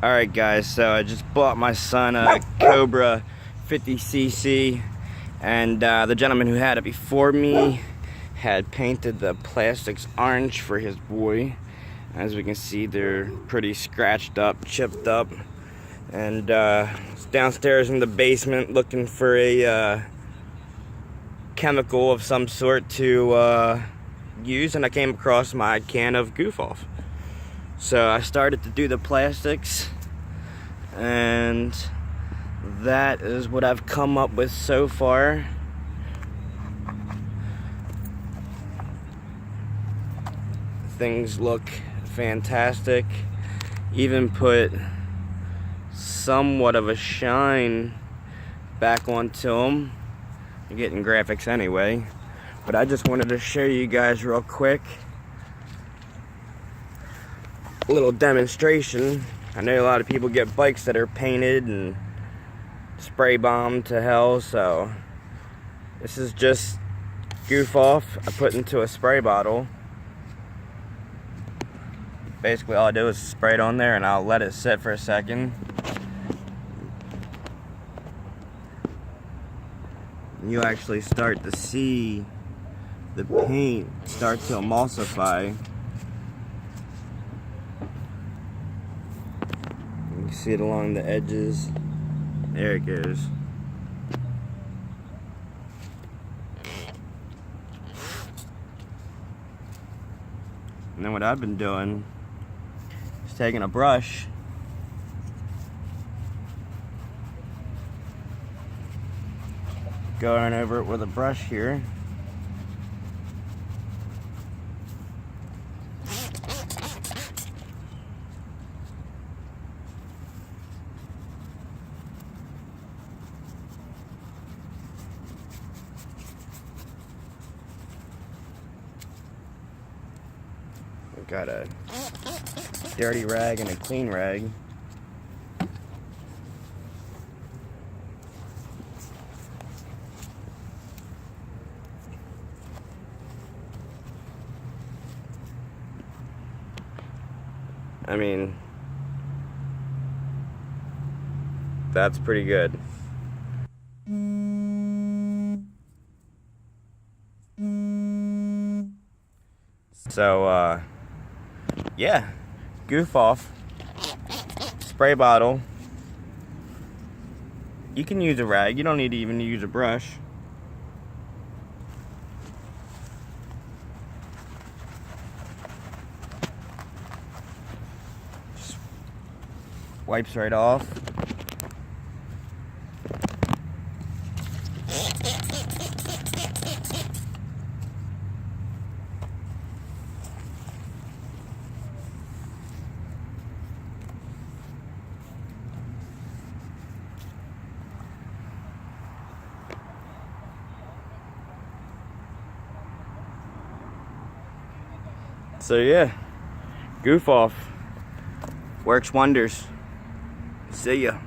Alright guys, so I just bought my son a Cobra 50cc, and the gentleman who had it before me had painted the plastics orange for his boy. As we can see, they're pretty scratched up, chipped up, and it's downstairs in the basement looking for a chemical of some sort to use, and I came across my can of Goof Off. So I started to do the plastics, and that is what I've come up with so far. Things look fantastic. Even put somewhat of a shine back onto them. You're getting graphics anyway, but I just wanted to show you guys real quick a little demonstration. I know a lot of people get bikes that are painted and spray bombed to hell, so this is just Goof Off I put into a spray bottle. Basically all I do is spray it on there and I'll let it sit for a second. You actually start to see the paint start to emulsify. You can see it along the edges. There it goes. And then what I've been doing is taking a brush, going over it with a brush here. We've got a dirty rag and a clean rag. I mean, that's pretty good. So, yeah, Goof Off, spray bottle. You can use a rag, you don't need to even use a brush. Just wipes right off. So yeah, Goof Off works wonders. See ya.